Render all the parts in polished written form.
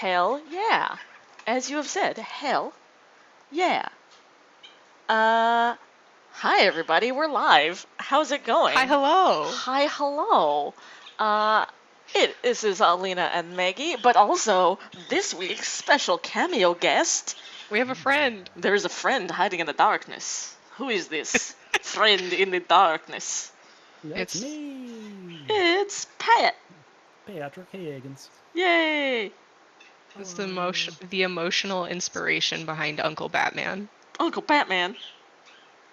Hell yeah. As you have said, hell yeah. Hi everybody, we're live. How's it going? Hi, hello. Hi, hello. This is Alina and Maggie, but also this week's special cameo guest. We have a friend. There's a friend hiding in the darkness. Who is this friend in the darkness? That's me. It's Pat. Patrick Higgins. Yay! It's the emotional inspiration behind Uncle Batman. Uncle Batman.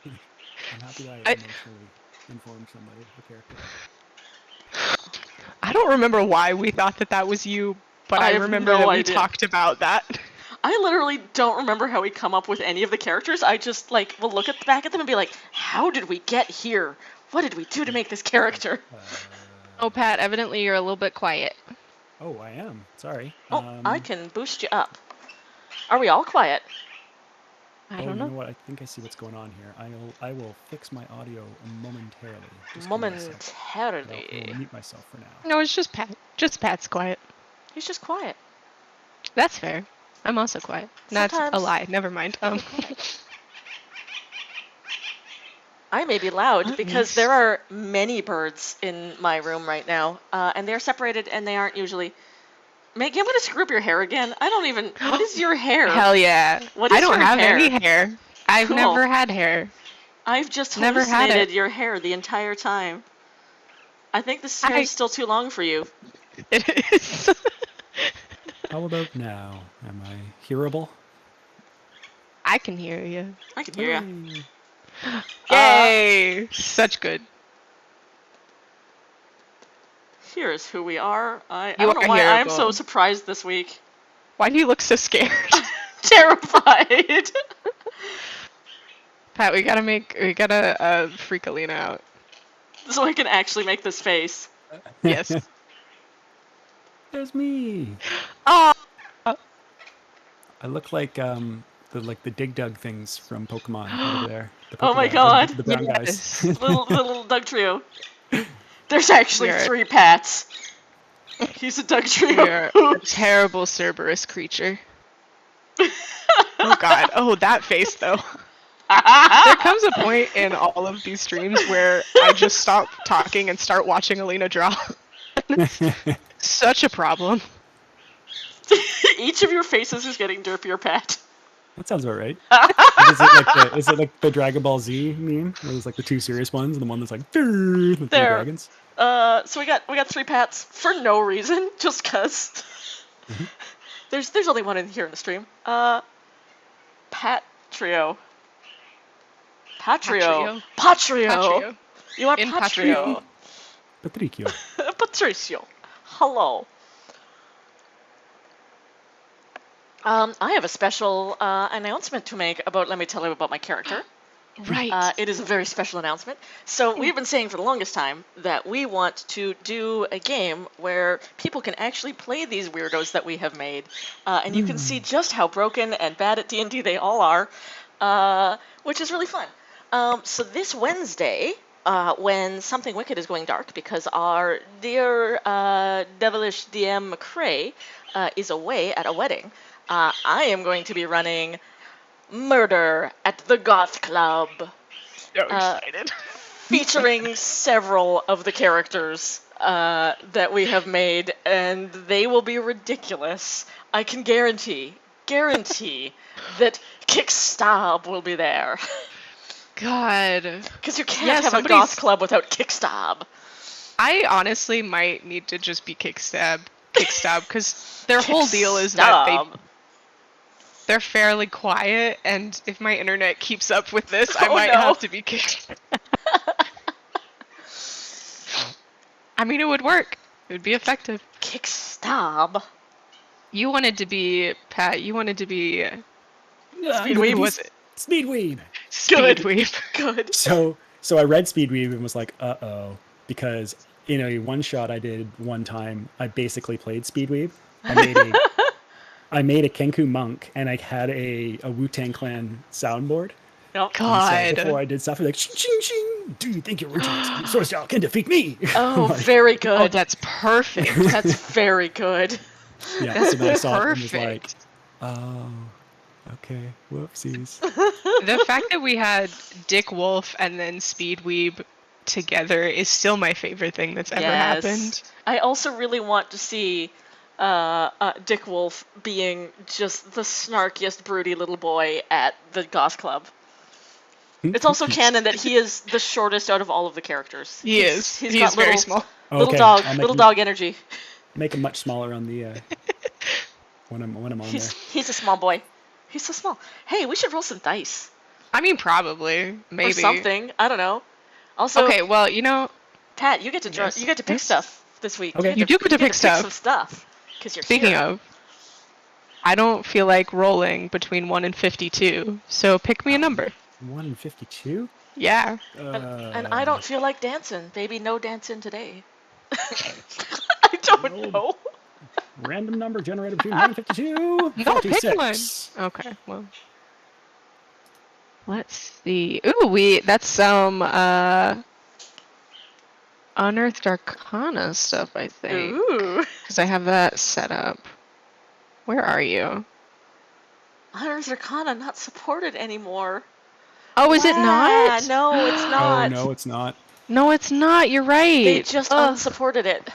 I'm happy that I emotionally informed somebody of the character. I don't remember why we thought that was you, but I remember that we talked about that. I literally don't remember how we come up with any of the characters. I just, will look back at them and be like, how did we get here? What did we do to make this character? Oh, Pat, evidently you're a little bit quiet. Oh, I am. Sorry. Oh, I can boost you up. Are we all quiet? I don't know. You know what? I think I see what's going on here. I will fix my audio momentarily. Momentarily. I will mute myself for now. No, it's just Pat. Just Pat's quiet. He's just quiet. That's fair. I'm also quiet. That's a lie. Never mind. I may be loud because there are many birds in my room right now, and they're separated and they aren't usually. Maggie, I'm going to screw up your hair again. I don't even... What is your hair? Hell yeah. I don't have any hair. I've never had hair. I've just hallucinated your hair the entire time. I think this hair is still too long for you. It is. How about now? Am I hearable? I can hear you. I can hear you. Yay! Such good. Here's who we are. I don't know why I'm so surprised this week. Why do you look so scared? Terrified. Pat, we gotta freak Alina out. So I can actually make this face. Yes. There's me. Oh. I look like the Dig Dug things from Pokemon over there. Oh my god. The brown guys. little Doug trio. There's actually 3 Pats. He's a Doug trio. You're a terrible Cerberus creature. Oh god. Oh, that face though. There comes a point in all of these streams where I just stop talking and start watching Alina draw. Such a problem. Each of your faces is getting derpier, Pat. That sounds about right. Is it like the Dragon Ball Z meme? Where there's like the 2 serious ones and the one that's like with the dragons. So we got 3 Pats for no reason, just cause. Mm-hmm. There's only one in here in the stream. Pat trio. Patrio. You are Patrio. Patricio. Hello. I have a special announcement to make about. Let me tell you about my character. Right. It is a very special announcement. So we've been saying for the longest time that we want to do a game where people can actually play these weirdos that we have made, and you can see just how broken and bad at D&D they all are, which is really fun. So this Wednesday, when Something Wicked is going dark, because our dear devilish DM McCrae is away at a wedding, I am going to be running Murder at the Goth Club. So excited. Featuring several of the characters that we have made, and they will be ridiculous. I can guarantee that Kickstab will be there. God. Because you can't have a goth club without Kickstab. I honestly might need to just be Kickstab, because their whole deal is that they're fairly quiet, and if my internet keeps up with this, I might have to be Kickstab. I mean, it would work. It would be effective. Kickstab. You wanted to be, Pat, Speedweave, was it? Speedweave. Speedweave. Good. So I read Speedweave and was like, uh-oh, because one shot I did one time, I basically played Speedweave. I made a Kenku monk, and I had a Wu-Tang Clan soundboard. Oh, God. So before I did stuff, like, shing, shing, shing, do you think your original sword style can defeat me? Oh, very good. Oh, that's perfect. That's very good. Yeah, That's so then I saw it and was like, perfect. oh, okay, whoopsies. The fact that we had Dick Wolf and then Speedweeb together is still my favorite thing that's ever happened. I also really want to see Dick Wolf being just the snarkiest, broody little boy at the goth club. It's also canon that he is the shortest out of all of the characters. He is. He's He got is very small. little Okay, dog, I'll make little him- dog energy. Make him much smaller on the when I'm on there. He's a small boy. He's so small. Hey, we should roll some dice I mean, probably, maybe. or something. I don't know. Also, Okay, well, you know, Pat, you get to Yes. You get to pick Yes. stuff this week. Okay. You do get to pick stuff. some stuff because you're speaking here. of, I don't feel like rolling between 1 and 52, so pick me a number. 1 and 52. Yeah. And I don't feel like dancing. Baby, no dancing today. I don't know. Random number generated between 1 and 52. No, pick 46. one. Okay, well. Let's see. Ooh, that's some Unearthed Arcana stuff, I think. Ooh. Because I have that set up. Where are you? Unearthed Arcana not supported anymore. Oh, is it not? No, it's not. Oh no, it's not. No, it's not. You're right. They just Ugh. unsupported it.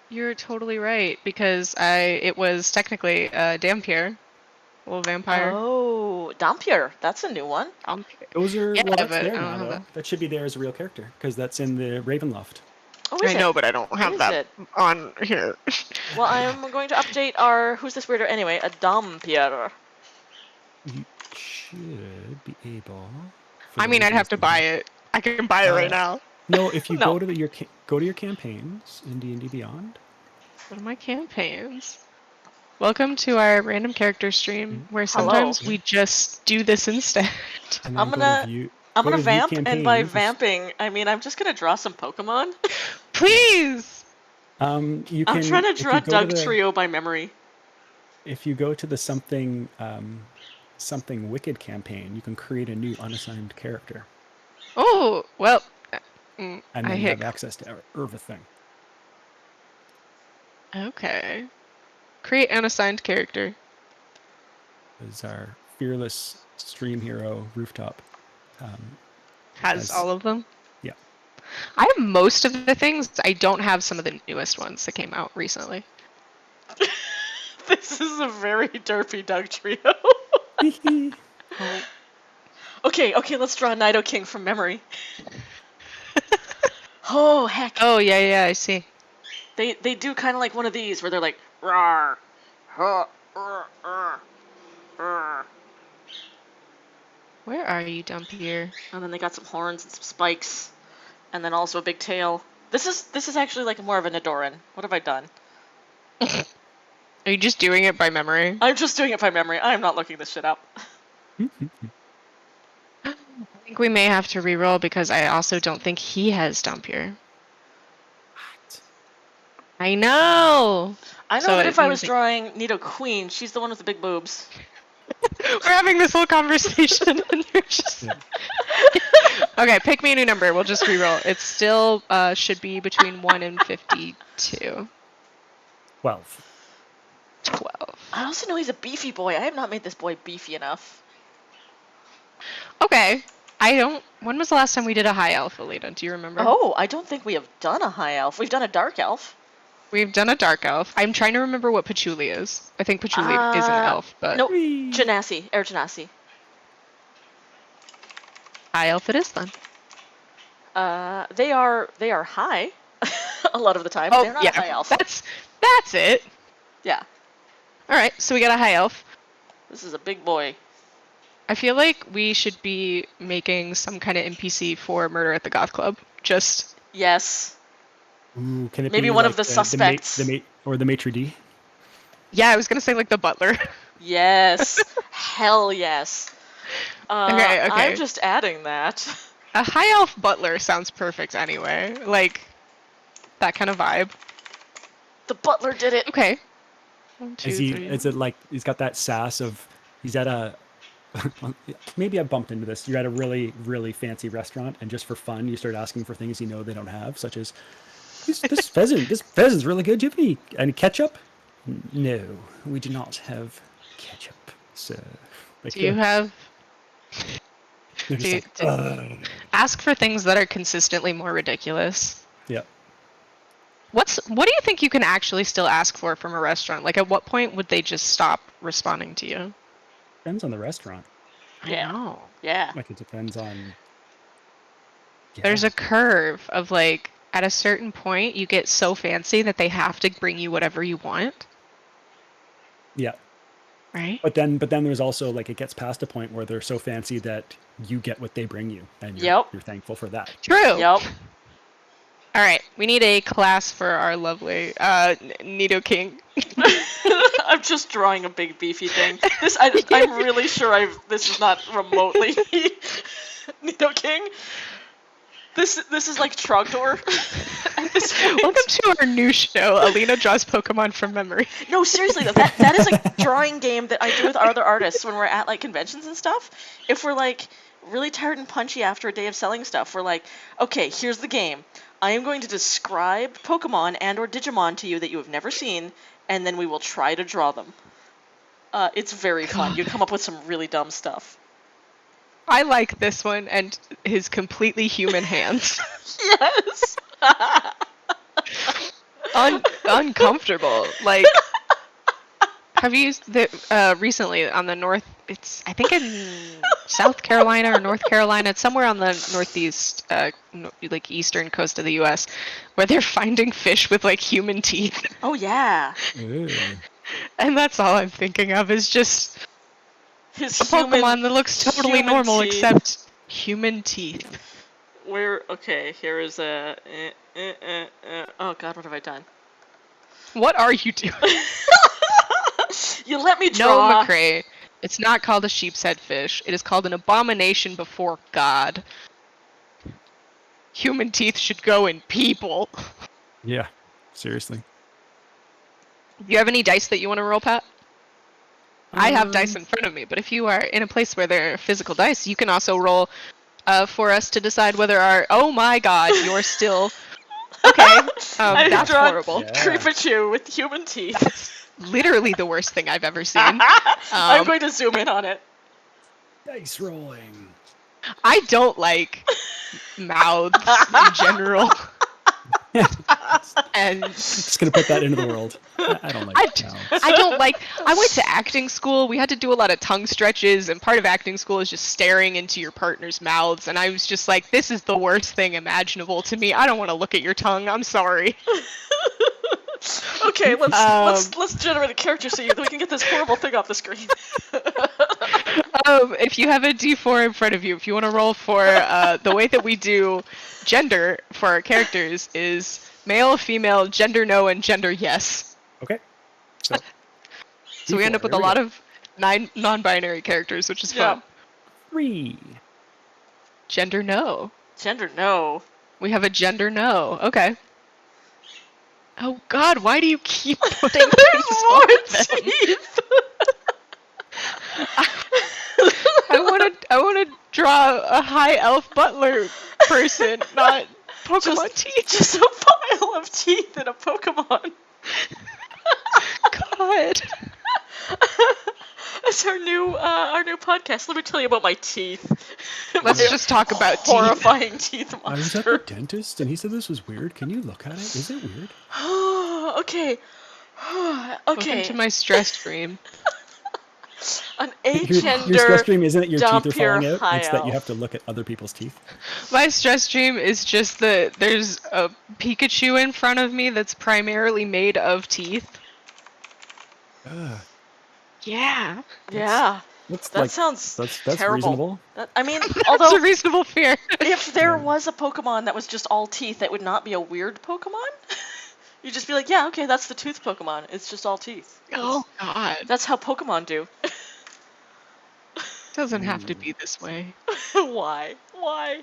You're totally right, because it was technically Dampier, little vampire. Oh, Dampier. That's a new one. Dampier. Those are Yeah, well, that's but there I don't now have though. that. That should be there as a real character because that's in the Ravenloft. Oh, is I it? know, but I don't have Is that it? on here. Well, I'm going to update our Who's This Weirdo Anyway, a Dampier. You should be able. I mean, I'd have to buy it. I can buy it right now. No, if you No. go to your campaigns in D&D Beyond. What are my campaigns? Welcome to our random character stream, where sometimes we just do this instead. And then I'm go to gonna- view- I'm go gonna to view vamp, and by campaigns. vamping, I mean I'm just gonna draw some Pokemon. Please! You can. I'm trying to if you draw go to Doug the- Trio by memory. If you go to the something wicked campaign, you can create a new unassigned character, Oh, well, and I then you hit. have access to everything. Okay. Create unassigned character. Is our fearless stream hero rooftop? Has all of them? Yeah. I have most of the things. I don't have some of the newest ones that came out recently. This is a very derpy Doug Trio. Okay, let's draw a Nido King from memory. Oh heck. Oh, yeah, I see. They do kind of like one of these where they're like rawr, huh, Where are you, Dampier? and then they got some horns and some spikes, and then also a big tail. This is actually like more of a Nidoran. What have I done? Are you just doing it by memory? I'm just doing it by memory. I am not looking this shit up. I think we may have to reroll because I also don't think he has Dampier. What? I know! I know So that it if I was means- drawing Nido Queen, she's the one with the big boobs. We're having this whole conversation and you're just... Yeah. Okay, pick me a new number. We'll just reroll. It still should be between 1 and 52. 12. 12. I also know he's a beefy boy. I have not made this boy beefy enough. Okay. When was the last time we did a high elf, Alita? Do you remember? Oh, I don't think we have done a high elf. We've done a dark elf. We've done a dark elf. I'm trying to remember what Patchouli is. I think Patchouli is an elf, but Nope. Genasi. Air Genasi. high elf it is then. They are high a lot of the time. Oh, They're not yeah. a high elf. That's it. Yeah. Alright, so we got a high elf. This is a big boy. I feel like we should be making some kind of NPC for Murder at the Goth Club. Just Yes. Ooh, can it Maybe be one like of the suspects. or the maitre d'? yeah, I was gonna say like the butler. Yes. Hell yes. Okay. I'm just adding that. A high elf butler sounds perfect anyway. Like that kind of vibe. The butler did it. Okay. 1, 2, 3. Is it like he's got that sass of he's at a maybe I bumped into this. You're at a really, really fancy restaurant, and just for fun, you start asking for things you know they don't have, such as this pheasant. This pheasant's really good. Do you have any ketchup? No, we do not have ketchup, sir. Like, Do you have? they're just Do, like, do ask for things that are consistently more ridiculous. yeah. What do you think you can actually still ask for from a restaurant? Like, at what point would they just stop responding to you? Depends on the restaurant. Yeah. I know. Yeah. Like, it depends on. There's Yeah. a curve of like, at a certain point, you get so fancy that they have to bring you whatever you want, Yeah. right? But then there's also like, it gets past a point where they're so fancy that you get what they bring you, and Yep. you're thankful for that. True. Yep. All right, we need a class for our lovely Nido King. I'm just drawing a big beefy thing. I'm really sure this is not remotely Nido King. This is like Trogdor at this point. Welcome to our new show. Alina draws Pokemon from memory. No, seriously though, that is a drawing game that I do with our other artists when we're at like conventions and stuff. If we're like really tired and punchy after a day of selling stuff, we're like, okay, here's the game. I am going to describe Pokemon and or Digimon to you that you have never seen, and then we will try to draw them. It's very fun. You come up with some really dumb stuff. I like this one and his completely human hands. Yes. Uncomfortable. Like, have you used the recently on the north? It's I think in South Carolina or North Carolina. It's somewhere on the northeast, like eastern coast of the U.S., where they're finding fish with like human teeth. Oh yeah. Ooh. And that's all I'm thinking of is just His a Pokemon that looks totally human normal teeth. except human teeth. Okay, here is a. Oh god, what have I done? What are you doing? You let me No, draw. McCrae. It's not called a sheep's head fish. It is called an abomination before God. Human teeth should go in people. Yeah. Seriously. Do you have any dice that you want to roll, Pat? I have dice in front of me, but if you are in a place where there are physical dice, you can also roll for us to decide whether our. Oh my God, you're still. Okay, I that's draw horrible. Yeah. Creepachu with human teeth. That's literally the worst thing I've ever seen. I'm going to zoom in on it. Dice rolling. I don't like mouths in general. And Just gonna put that into the world. I don't like mouths. I don't like. I went to acting school. We had to do a lot of tongue stretches, and part of acting school is just staring into your partner's mouths. And I was just like, "This is the worst thing imaginable to me. I don't want to look at your tongue. I'm sorry." Okay, let's generate a character so we can get this horrible thing off the screen. If you have a D4 in front of you, if you want to roll for the way that we do gender for our characters is male, female, gender no, and gender yes. Okay. So we end up with a lot of non-binary characters, which is fun. 3. Gender no. Gender no. We have a gender no. Okay. Oh God, why do you keep putting things More on them? teeth. I want to draw a high elf butler person, not Pokemon teeth. Just a pile of teeth in a Pokemon. God. It's our new podcast. Let me tell you about my teeth. Let's just talk about horrifying teeth I was at the dentist and he said this was weird. Can you look at it? Is it weird? Okay. Welcome to my stress dream. An Your agender. stress dream isn't it your teeth are dump your falling out? high It's that you elf. have to look at other people's teeth. My stress dream is just that there's a Pikachu in front of me that's primarily made of teeth. Yeah. Yeah. That's That sounds that's terrible. reasonable. I mean, That's although a reasonable fear. if there was a Pokemon that was just all teeth, that would not be a weird Pokemon. You'd just be like, yeah, okay, that's the tooth Pokemon. It's just all teeth. Oh God. That's how Pokemon do. Doesn't have to be this way. Why? Why?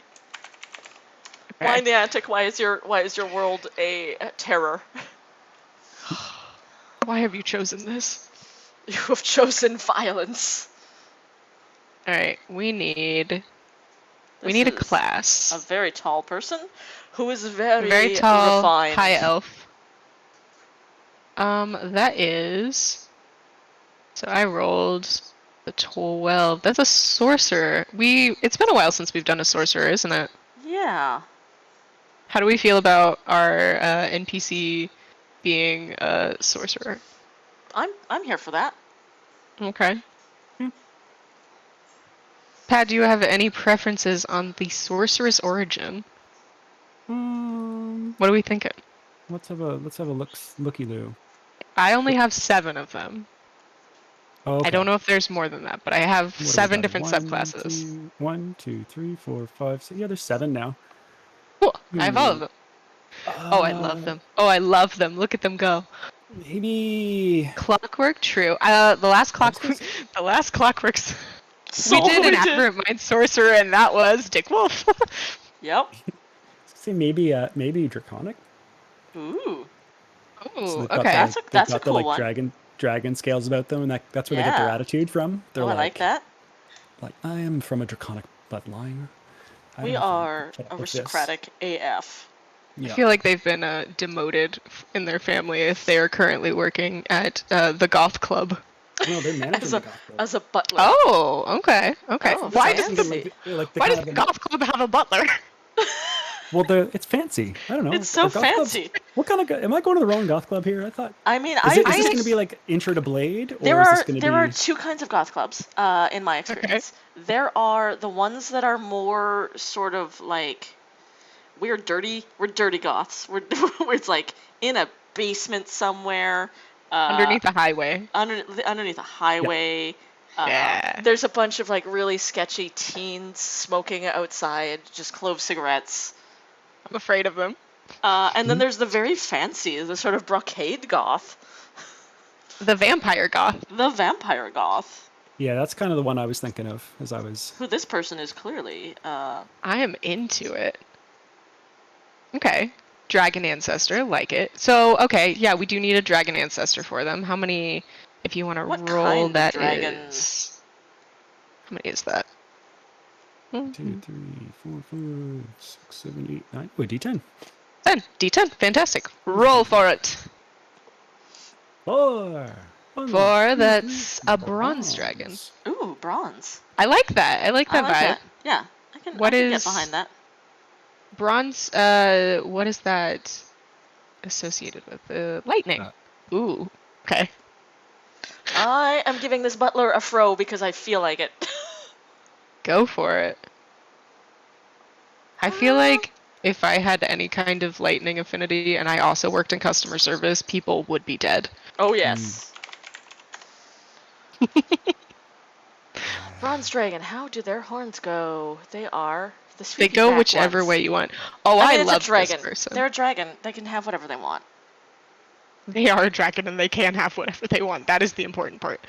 Okay. Why Niantic? Why is your world a terror? Why have you chosen this? You have chosen violence. Alright, we need a This is class. A very tall person who is very Very tall, refined. high elf. That is. So I rolled the 12. That's a sorcerer. It's been a while since we've done a sorcerer, isn't it? Yeah. How do we feel about our NPC being a sorcerer? I'm here for that. Okay. Pat, do you have any preferences on the sorcerer's origin? What are we thinking? Let's have a looky-loo. I only have 7 of them. Oh, okay. I don't know if there's more than that, but I have What do we 7 got? different subclasses. 1, 2, 3, 4, 5, 6. Yeah, there's 7 now. Cool. I have all of them. Oh, I love Uh, them. Oh, I love them. Look at them go. maybe. Clockwork, true. The last clockworks. So We did an we did. Aberrant Mind Sorcerer, and that was Dick Wolf. Yep. Say maybe draconic. Ooh. So Ooh, they've got okay. the That's a like cool one. dragon scales about them, and that's where they get their Yeah. attitude from. They're Oh, I like that. like I am from a draconic bloodline. I We don't have to are put up with this. aristocratic AF. I Yeah. feel like they've been demoted in their family if they are currently working at the Goth Club. No, they're managing As the a goth club. as a butler. Oh, okay. Oh, Why fancy. does the Why Why does the Goth Club have a butler? Well, it's fancy. I don't know. It's so Are goth clubs- fancy. What kind of? Am I going to the wrong goth club here? I thought. I mean, Is this I going to be like Intro to Blade, there or is are this going to there be? are two kinds of goth clubs in my experience. There are the ones that are more sort of like we're dirty goths. We're it's like in a basement somewhere underneath a highway. underneath a highway. Yeah. There's a bunch of like really sketchy teens smoking outside, just clove cigarettes. I'm afraid of them. And then there's the very fancy, the sort of brocade goth. The vampire goth. The vampire goth. Yeah, that's kind of the one I was thinking of as I was. Who this person is clearly. I am into it. Okay. Dragon ancestor, like it. So, okay, yeah, we do need a dragon ancestor for them. How many, if you want to What roll, kind of that dragon? is... How many is that? 2, 3, 4, 5, 6, 7, 8, 9. Wait, D10. 10. D10. Fantastic. Roll for it. 4. 4, that's a bronze dragon. Ooh, bronze. I like that. I like that vibe. That. Yeah, I can get behind that. Bronze, what is that associated with? Lightning. Ooh, okay. I am giving this butler a fro because I feel like it. Go for it. I feel like if I had any kind of lightning affinity and I also worked in customer service, people would be dead. Oh, yes. Bronze dragon, how do their horns go? They are the sweet. They go whichever way you want. Oh, I mean, love it's a dragon. this person. They're a dragon. They can have whatever they want. They are a dragon and they can have whatever they want. That is the important part.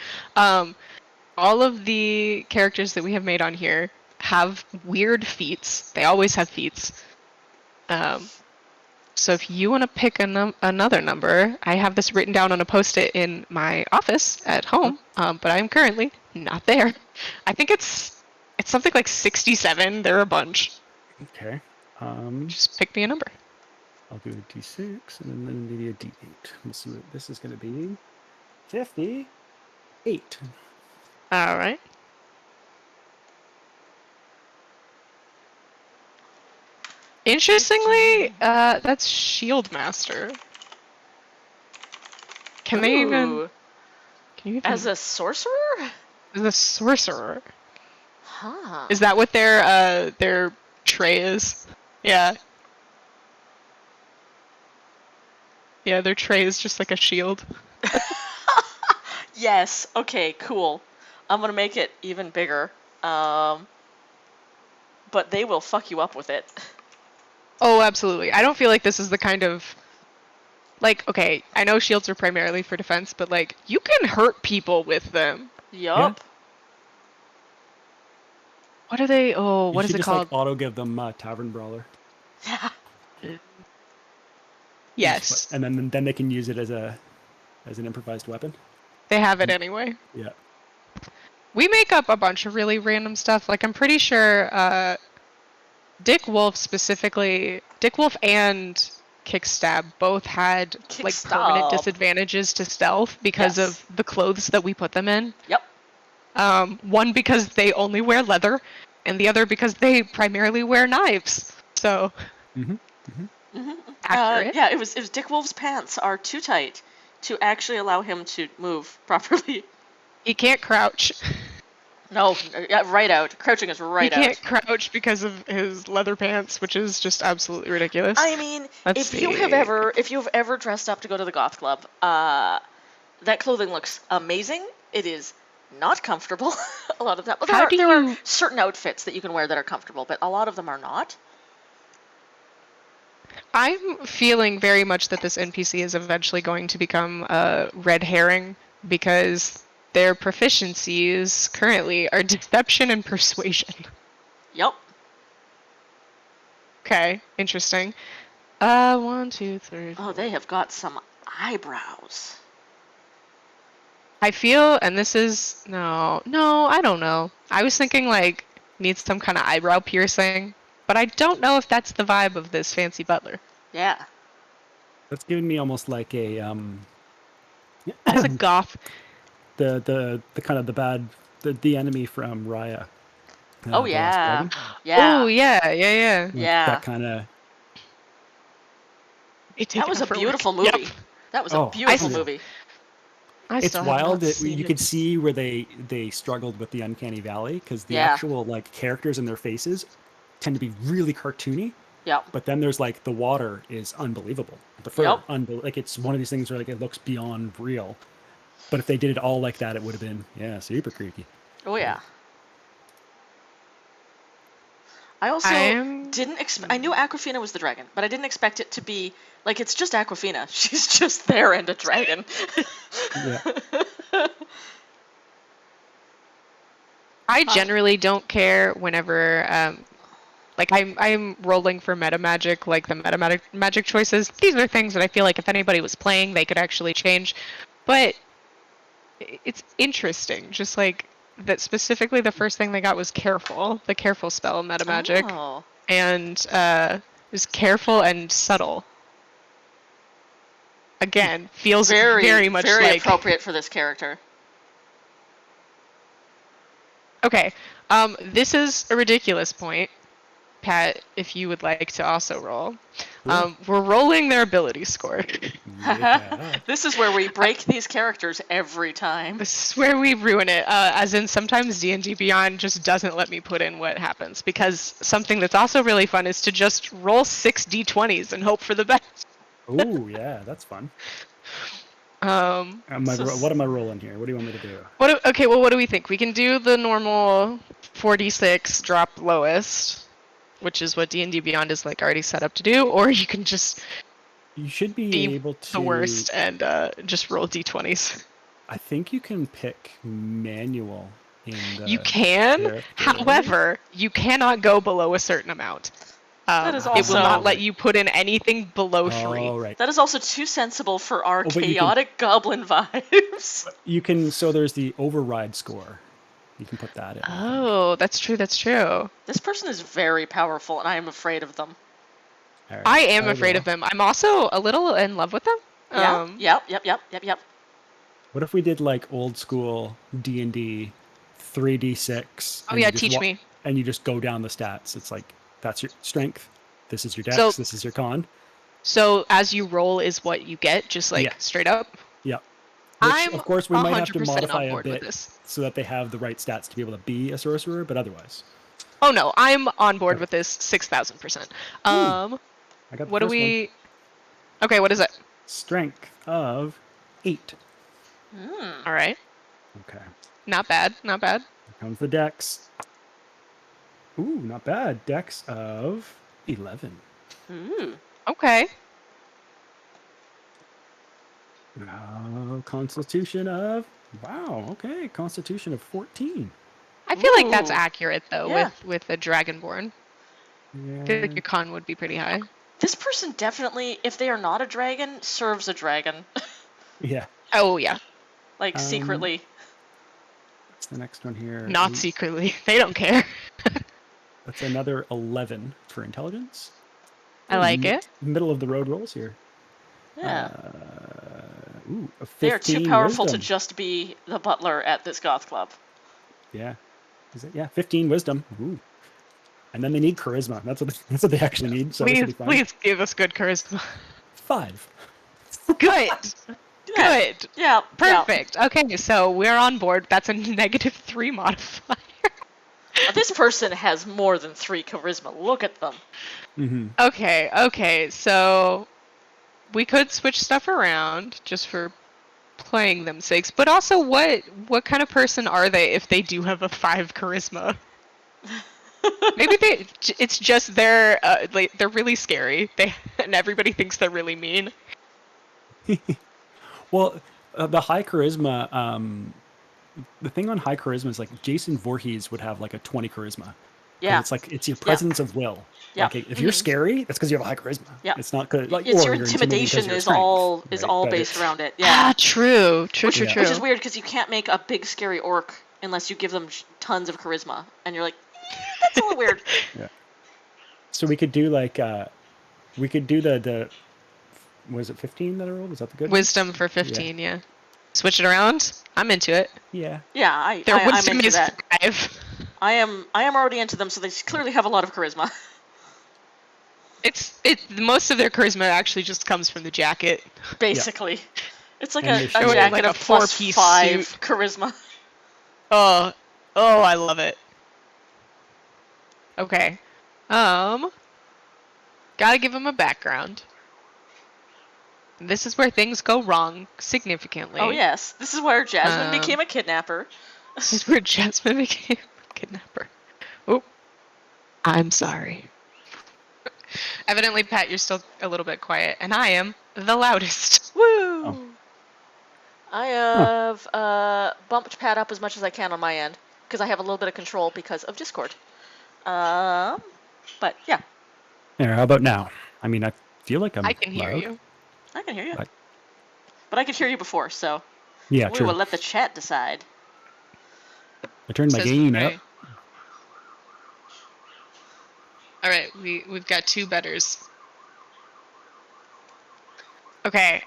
All of the characters that we have made on here have weird feats. They always have feats. So if you want to pick another number, I have this written down on a post-it in my office at home, but I'm currently not there. I think it's something like 67. There are a bunch. Okay. Just pick me a number. I'll do a D6 and then maybe a D8. We'll see what this is going to be. 58. All right. Interestingly, that's Shield Master. Can they even? Can you even? As a sorcerer? As a sorcerer. Huh. Is that what their tray is? Yeah. Yeah, their tray is just like a shield. Yes. Okay. Cool. I'm gonna make it even bigger. But they will fuck you up with it. Oh, absolutely. I don't feel like this is the kind of like, okay, I know shields are primarily for defense, but like you can hurt people with them. Yup. What are they? Oh, what is it just called? Like auto give them Tavern Brawler. Yeah. Yes. And then they can use it as an improvised weapon. They have it anyway. Yeah. We make up a bunch of really random stuff. Like I'm pretty sure Dick Wolf specifically, Dick Wolf and Kickstab both had like permanent disadvantages to stealth because of the clothes that we put them in. Yep. One because they only wear leather, and the other because they primarily wear knives. So accurate. Yeah, it was Dick Wolf's pants are too tight to actually allow him to move properly. He can't crouch. No, right out. Crouching is right out. He can't crouch because of his leather pants, which is just absolutely ridiculous. I mean, if you have ever dressed up to go to the goth club, that clothing looks amazing. It is not comfortable. A lot of that. Well, there are certain outfits that you can wear that are comfortable, but a lot of them are not. I'm feeling very much that this NPC is eventually going to become a red herring because their proficiencies currently are deception and persuasion. Yep. Okay, interesting. 1, 2, 3. 4. Oh, they have got some eyebrows. I feel, and this is no, I don't know. I was thinking like needs some kind of eyebrow piercing, but I don't know if that's the vibe of this fancy butler. Yeah. That's giving me almost like a It's a goth. The kind of the enemy from Raya. Oh yeah. Yeah. Oh yeah. That kind of. That was a beautiful movie. Yep. That was a beautiful movie. It's wild that you could see where they struggled with the Uncanny Valley because the actual like characters and their faces tend to be really cartoony. Yeah. But then there's like the water is unbelievable. The fur, like it's one of these things where like it looks beyond real. But if they did it all like that, it would have been super creepy. Oh yeah. I also didn't expect. I knew Aquafina was the dragon, but I didn't expect it to be like it's just Aquafina. She's just there and a dragon. Yeah. I generally don't care whenever like I'm rolling for meta magic, like the meta magic choices. These are things that I feel like if anybody was playing, they could actually change. But it's interesting, just like that specifically the first thing they got was careful, the careful spell in meta magic. Oh. And it was careful and subtle. Again, feels very much like appropriate for this character. Okay, this is a ridiculous point, Pat, if you would like to also roll. We're rolling their ability score. Yeah. This is where we break these characters every time. This is where we ruin it, as in sometimes D&D Beyond just doesn't let me put in what happens, because something that's also really fun is to just roll 6 d20s and hope for the best. Oh, yeah, that's fun. What am I rolling here? What do you want me to do? Okay, well, what do we think? We can do the normal 4d6 drop lowest, which is what D&D Beyond is like already set up to do, or you can just you should be able to the worst and just roll d20s. I think you can pick manual in the You can, character. however, you cannot go below a certain amount. That is it will not let you put in anything below 3. Right. That is also too sensible for our chaotic goblin vibes. You can, so there's the override score. You can put that in. Oh, that's true, that's true. This person is very powerful, and I am afraid of them. Right. I am afraid of them. I'm also a little in love with them. Yep. What if we did like old school D&D 3d6? Oh yeah, teach me. And you just go down the stats. It's like, that's your strength. This is your dex. This is your con. So as you roll is what you get, just like straight up? Yeah. Which, of course, we might have to modify a bit so that they have the right stats to be able to be a sorcerer, but otherwise. Oh no, I'm on board with this 6,000%. I got what do we... Okay, what is it? Strength of 8. All right. Okay. Not bad, not bad. Here comes the dex. Ooh, not bad. Dex of 11. Okay. Constitution of... Wow, okay. Constitution of 14. I feel like that's accurate, though, with a Dragonborn. Yeah. I feel like your con would be pretty high. This person definitely, if they are not a dragon, serves a dragon. Yeah. Oh, yeah. Like, secretly. What's the next one here? Not secretly. They don't care. That's another 11 for intelligence. I like it. Middle of the road rolls here. Yeah. A They are too 15 powerful wisdom. to just be the butler at this goth club. Yeah. Is it? Yeah, 15 wisdom. Ooh. And then they need charisma. That's what they actually need. So this will be fun. Please give us good charisma. 5. Good. Good. Yeah. Perfect. Okay, so we're on board. That's a -3 modifier. This person has more than 3 charisma. Look at them. Mm-hmm. Okay, so we could switch stuff around just for playing them sakes, but also what kind of person are they if they do have a 5 charisma? Maybe it's just they're really scary. And everybody thinks they're really mean. Well, the high charisma. The thing on high charisma is like Jason Voorhees would have like a 20 charisma. Yeah. It's like it's your presence of will. Yeah. Like if you're scary, that's because you have a high charisma. Yeah. It's not good. Like It's or your you're intimidating 'cause intimidation of your is strength, all right? But based around it. Yeah. Ah, true. Which is weird because you can't make a big scary orc unless you give them tons of charisma, and you're like, that's a little weird. Yeah. So we could do like we could do the was it 15 that I rolled? Was that the good Wisdom for 15, yeah. Switch it around. I'm into it. Yeah. Yeah, Their I'm wisdom into is that. 5. I am already into them, so they clearly have a lot of charisma. Most of their charisma actually just comes from the jacket. Basically, it's like And a they show jacket like a of plus 4-piece 5 suit. charisma. Oh, I love it. Okay. Gotta give him a background. This is where things go wrong significantly. Oh yes, this is where Jasmine became a kidnapper. This is where Jasmine became a kidnapper. Oh, I'm sorry. Evidently, Pat, you're still a little bit quiet, and I am the loudest. Woo! Oh. I have bumped Pat up as much as I can on my end because I have a little bit of control because of Discord. But yeah. There. How about now? I mean, I feel like I can hear loud. you. I can hear you. But I could hear you before, so yeah, we true. will let the chat decide. I turned my Says gain Ray. up. All right, we've got 2 betters. Okay,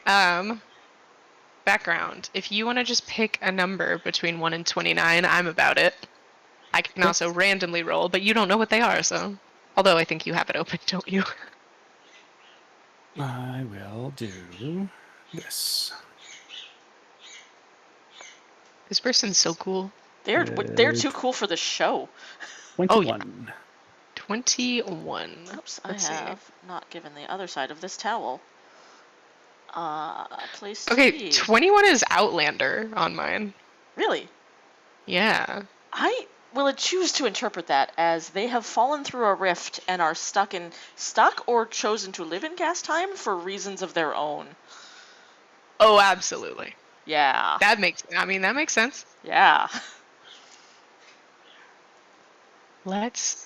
background. If you want to just pick a number between 1 and 29, I'm about it. I can also randomly roll, but you don't know what they are, so. Although I think you have it open, don't you? I will do this. This person's so cool. They're too cool for the show. 21. 21. Oops, Let's I see. have not given the other side of this towel. Place to Okay, be. 21 is Outlander on mine. Really? Yeah. I will choose to interpret that as they have fallen through a rift and are stuck or chosen to live in gas time for reasons of their own. Oh, absolutely. Yeah. That makes sense. Yeah.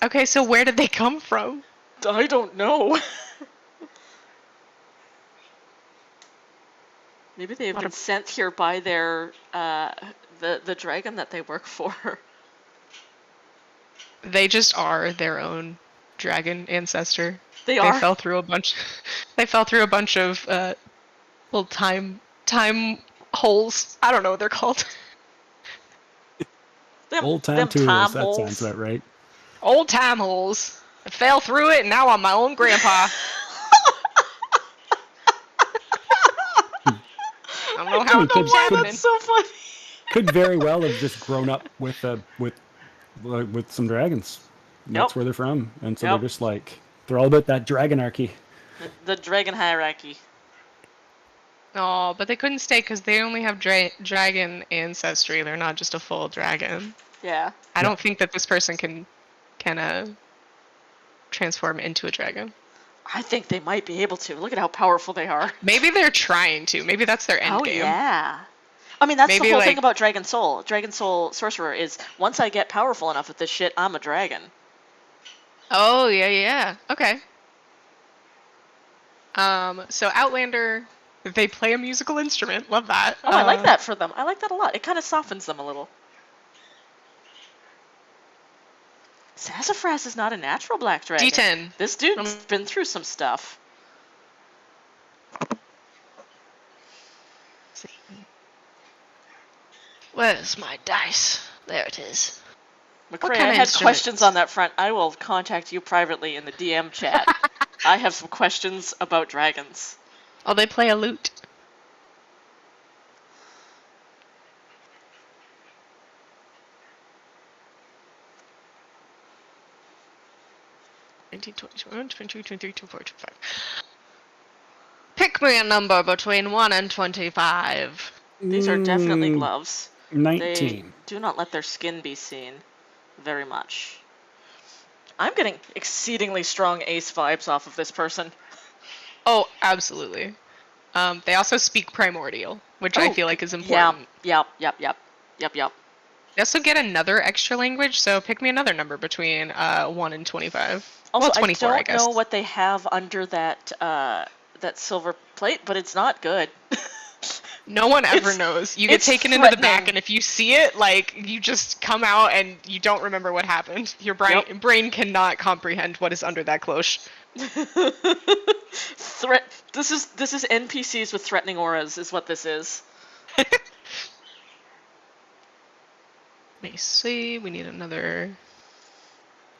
Okay, so where did they come from? I don't know. Maybe they have been sent here by their the dragon that they work for. They just are their own dragon ancestor. They are. Fell through a bunch. They fell through a bunch of little time holes. I don't know what they're called. Old time tools. time That holes. sounds about right. Old time holes. I fell through it, and now I'm my own grandpa. I don't know how it keeps happening. That's so funny. Could very well have just grown up with some dragons. And that's where they're from, and so they're just like they're all about that dragonarchy. The dragon hierarchy. Oh, but they couldn't stay because they only have dragon ancestry. They're not just a full dragon. Yeah. I don't think that this person can transform into a dragon. I think they might be able to. Look at how powerful they are. Maybe they're trying to. Maybe that's their end game. Oh yeah. I mean, that's Maybe, the whole thing about Dragon Soul. Dragon Soul Sorcerer is once I get powerful enough with this shit, I'm a dragon. Oh yeah. Okay. So Outlander, they play a musical instrument. Love that. Oh, I like that for them. I like that a lot. It kind of softens them a little. Sassafras is not a natural black dragon. D10. This dude's been through some stuff. See. Where's my dice? There it is. McCray, I had questions on that front. I will contact you privately in the DM chat. I have some questions about dragons. Oh, they play a lute. Pick me a number between 1 and 25. These are definitely gloves. 19. They do not let their skin be seen very much. I'm getting exceedingly strong ace vibes off of this person. Oh, absolutely. They also speak primordial, which I feel like is important. Yep. They also get another extra language, so pick me another number between 1 and 25. Also, well, 24, I guess. don't know what they have under that that silver plate, but it's not good. No one ever knows. You get taken into the back, and if you see it, like, you just come out and you don't remember what happened. Your brain cannot comprehend what is under that cloche. This is NPCs with threatening auras, is what this is. Let me see. We need another.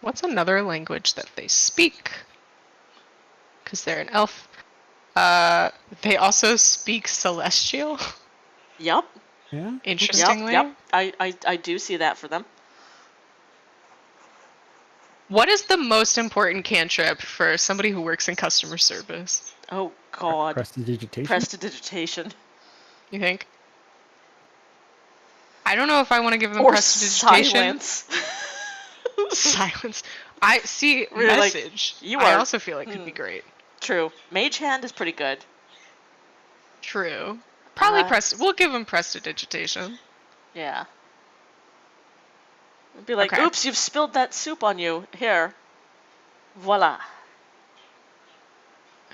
What's another language that they speak? Because they're an elf. They also speak Celestial. Yep. Yeah. Interestingly. Yep. I do see that for them. What is the most important cantrip for somebody who works in customer service? Oh God. Prestidigitation. Prestidigitation. You think? I don't know if I want to give them or prestidigitation. Silence. Silence. I see really, message. I also feel like could be great. True. Mage hand is pretty good. True. Probably we'll give them prestidigitation. Yeah. It'd be like, oops, you've spilled that soup on you. Here. Voila.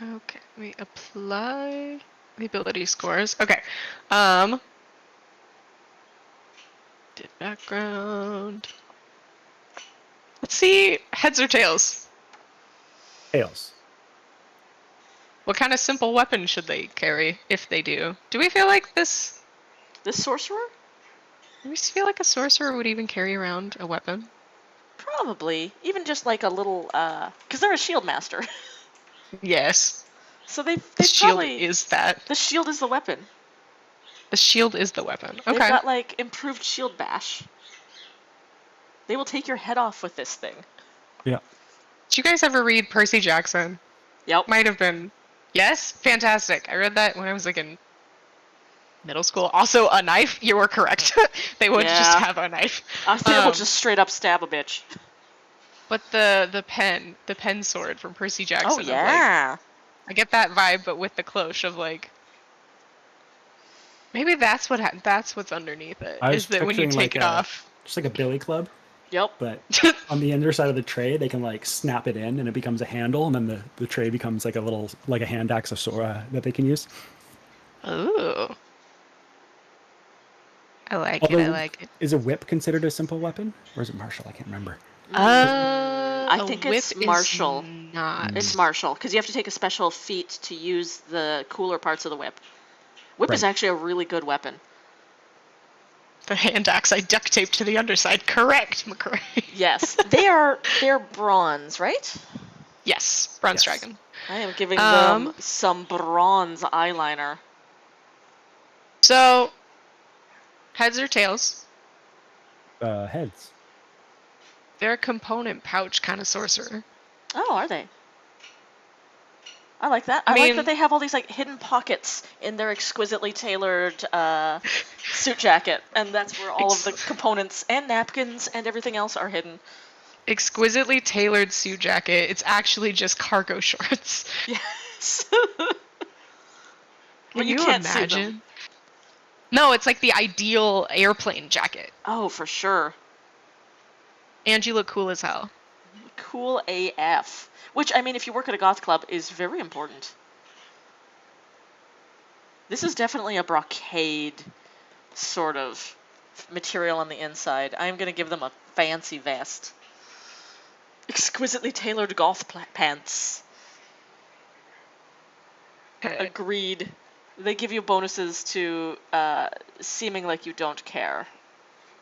Okay, let me apply the ability scores. Okay. Did background. Let's see, heads or tails? Tails. What kind of simple weapon should they carry, if they do? Do we feel like this? This sorcerer? Do we feel like a sorcerer would even carry around a weapon? Probably. Even just like a little, because they're a shield master. Yes. So the shield is that. The shield is the weapon. The shield is the weapon. Okay. They've got like improved shield bash. They will take your head off with this thing. Yeah. Did you guys ever read Percy Jackson? Yep. Might have been. Yes? Fantastic. I read that when I was like in middle school. Also, a knife. You were correct. They would just have a knife. They will just straight up stab a bitch. But the pen sword from Percy Jackson. Oh yeah. I get that vibe, but with the cloche of like. Maybe that's what's underneath it. Is that when you take it off? Just like a billy club. Yep. But on the underside of the tray, they can like snap it in, and it becomes a handle, and then the tray becomes like a hand axe that they can use. Ooh. I like it. Is a whip considered a simple weapon, or is it martial? I can't remember. I think it's martial. Not. It's martial because you have to take a special feat to use the cooler parts of the whip. Whip is actually a really good weapon. The hand axe I duct taped to the underside. Correct, McCray. Yes, they're bronze, right? Yes, bronze dragon. I am giving them some bronze eyeliner. So, heads or tails? Heads. They're a component pouch kind of sorcerer. Oh, are they? I like that. I like that they have all these like hidden pockets in their exquisitely tailored suit jacket, and that's where all of the components and napkins and everything else are hidden. Exquisitely tailored suit jacket. It's actually just cargo shorts. Yes. Can you can't imagine? See them. No, it's like the ideal airplane jacket. Oh, for sure. And you look cool as hell. Cool AF. Which, I mean, if you work at a goth club, is very important. This is definitely a brocade sort of material on the inside. I'm going to give them a fancy vest. Exquisitely tailored goth pants. Agreed. They give you bonuses to seeming like you don't care,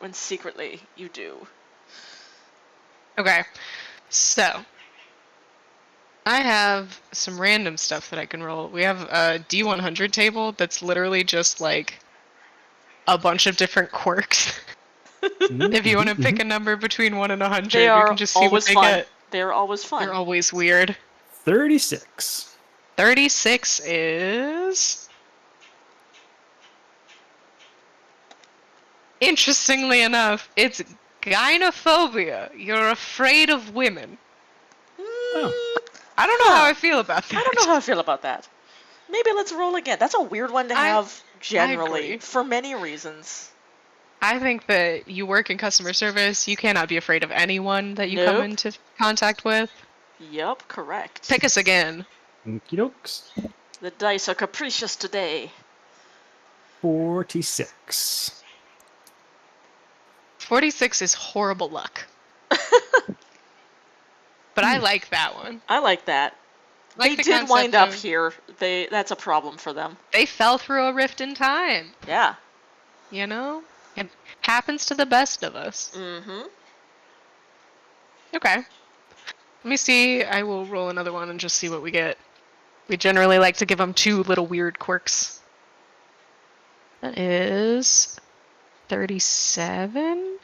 when secretly you do. Okay, so I have some random stuff that I can roll. We have a D100 table that's literally just like a bunch of different quirks. If you want to pick a number between 1 and 100, They you are can just see what always they fun. get. They're always fun. They're always weird. 36. 36 is... Interestingly enough, it's gynophobia. You're afraid of women. Oh. I don't know how I feel about that. I don't know how I feel about that. Maybe let's roll again. That's a weird one to have generally, agree. for many reasons. I think that you work in customer service, you cannot be afraid of anyone that you come Nope. into contact with. Yup, correct. Pick us again. Okie dokes. The dice are capricious today. 46. 46 is horrible luck. But I like that one. I like that. Like they the did wind up concept of- here. That's a problem for them. They fell through a rift in time. Yeah. You know? It happens to the best of us. Mm-hmm. Okay. Let me see. I will roll another one and just see what we get. We generally like to give them 2 little weird quirks. That is 37.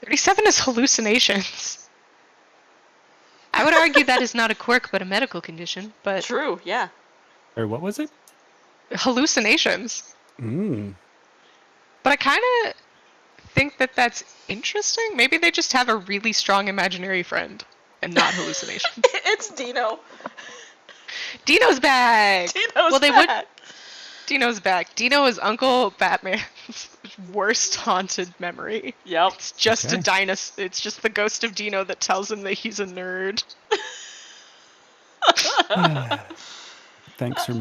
37 is hallucinations. I would argue that is not a quirk but a medical condition, but True, yeah. Or what was it? hallucinations. Mm. But I kind of think that that's interesting. Maybe they just have a really strong imaginary friend and not hallucinations. It's Dino. Dino's back! Dino's back. Dino's back. Dino is Uncle Batman's worst haunted memory. Yep. It's just a Okay. dinosaur. It's just the ghost of Dino that tells him that he's a nerd. Thanks for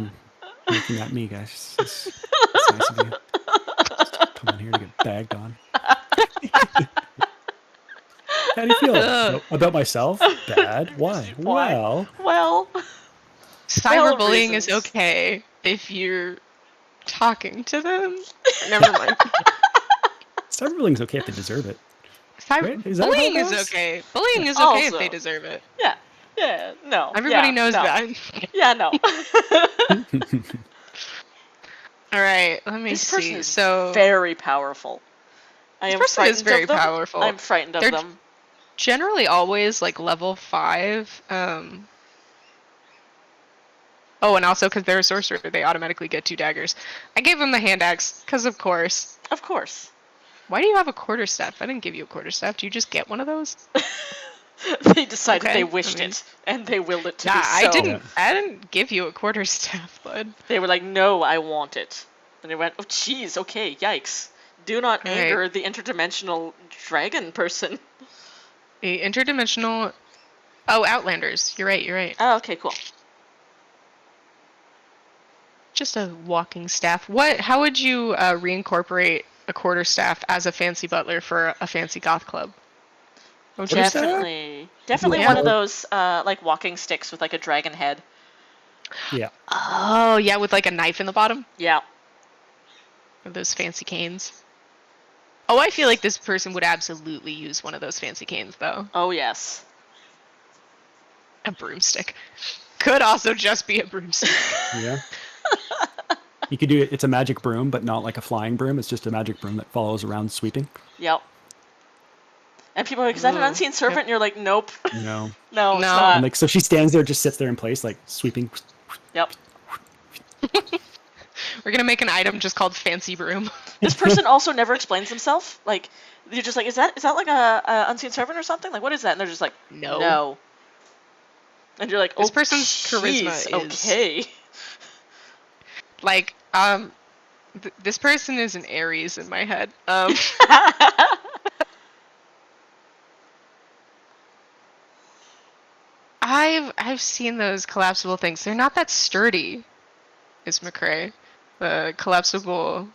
making that me, guys. It's nice of you. Just come on here to get bagged on. How do you feel about myself? Bad. Why? Why? Well, Well, Cyberbullying is reasons. okay if you're talking to them. Never mind. cyberbullying's okay if they deserve it. Right? Is that how it Bullying is goes? okay. Bullying is okay if Also. they deserve it. yeah, no. Everybody yeah, knows no. that. Yeah, no. All right, let me This person see. is So very powerful. I This am person is frightened very of them. powerful. I'm frightened of They're them. generally always like level 5. Oh, and also because they're a sorcerer, they automatically get 2 daggers. I gave them the hand axe because, of course. Of course. Why do you have a quarterstaff? I didn't give you a quarterstaff. Do you just get one of those? They decided Okay, they wished I mean- it, and they willed it to Nah, be so. I didn't. Yeah. I didn't give you a quarterstaff, bud. They were like, no, I want it. And they went, oh, jeez, okay, yikes. Do not All right. anger the interdimensional dragon person. The interdimensional. Oh, Outlanders. You're right. You're right. Oh, okay, cool. Just a walking staff. What? How would you reincorporate a quarterstaff as a fancy butler for a fancy goth club? What would you say? Definitely Yeah. one of those, like, walking sticks with, like, a dragon head. Yeah. Oh, yeah, with like a knife in the bottom. Yeah. Or those fancy canes. Oh, I feel like this person would absolutely use one of those fancy canes, though. Oh, yes. A broomstick. Could also just be a broomstick. Yeah. You could do it. It's a magic broom, but not like a flying broom. It's just a magic broom that follows around sweeping. Yep. And people are like, is that an Ooh, unseen serpent? yep. And you're like, nope. No. No, it's No. not. And like, so she stands there, just sits there in place, like sweeping. Yep. We're gonna make an item just called Fancy Broom. This person also never explains himself. Like, you're just like, is that like a unseen servant or something? Like, what is that? And they're just like, No. no. And you're like, oh, This person's charisma jeez, is- okay. Like, this person is an Aries in my head. I've seen those collapsible things. They're not that sturdy. Is McCrae the collapsible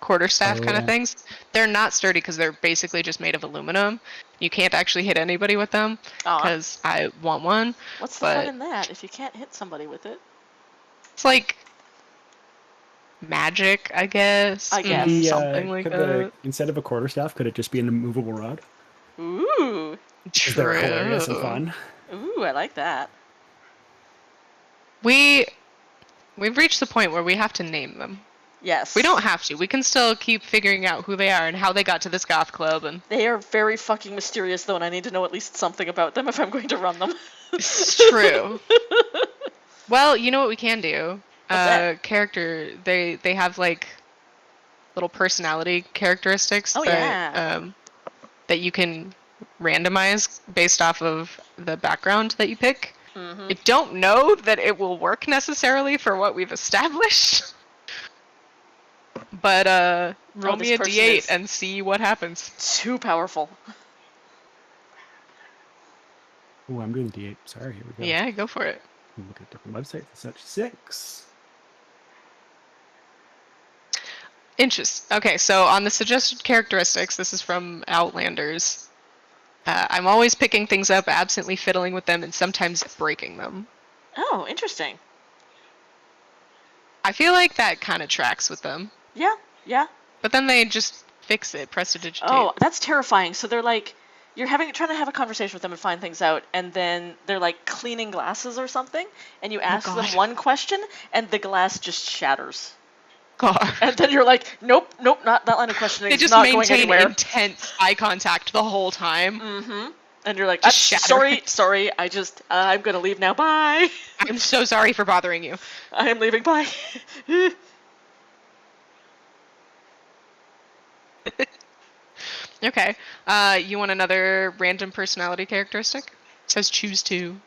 quarterstaff kind of yeah. things. They're not sturdy because they're basically just made of aluminum. You can't actually hit anybody with them Aw. because I want one. What's the fun But in that if you can't hit somebody with it? it's like magic, I guess. I guess. Maybe, Something like that. instead of a quarterstaff, could it just be an immovable rod? Ooh. Because they're hilarious and fun. Ooh, I like that. We've reached the point where we have to name them. Yes. We don't have to. We can still keep figuring out who they are and how they got to this goth club. And They are very fucking mysterious, though, and I need to know at least something about them if I'm going to run them. it's true. Well, you know what we can do? What's that? Character. They have like little personality characteristics Oh, yeah. that you can randomize based off of the background that you pick. Mm-hmm. I don't know that it will work necessarily for what we've established. But roll this me a person d8 is- and see what happens. Too powerful. Oh, I'm doing the D8. Sorry, here we go. Yeah, go for it. Look at different websites and such. 6. Interesting. Okay, so on the suggested characteristics, this is from Outlanders. I'm always picking things up, absently fiddling with them, and sometimes breaking them. Oh, interesting. I feel like that kind of tracks with them. Yeah, yeah. But then they just fix it, prestidigitate. Oh, that's terrifying. So they're like, you're trying to have a conversation with them and find things out, and then they're like cleaning glasses or something, and you ask them God. one question, and the glass just shatters. God. And then you're like, nope, not that line of questioning. They It's just not going maintain anywhere. intense eye contact the whole time. Mm-hmm. And you're like, Just shatter sorry, I'm gonna leave now, bye. I'm so sorry for bothering you. I am leaving, bye. Okay. You want another random personality characteristic? It says choose two.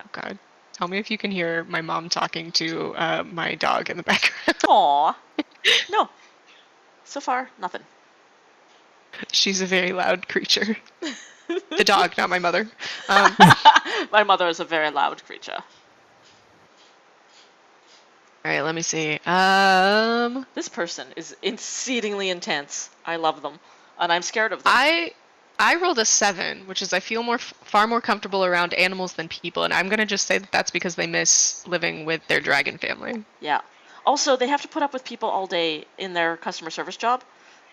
Oh god. Tell me if you can hear my mom talking to my dog in the background. Aw. No. So far, nothing. She's a very loud creature. The dog, not my mother. My mother is a very loud creature. Alright, let me see. This person is exceedingly intense. I love them. And I'm scared of them. I rolled a 7, which is I feel far more comfortable around animals than people, and I'm gonna just say that that's because they miss living with their dragon family. Yeah. Also, they have to put up with people all day in their customer service job.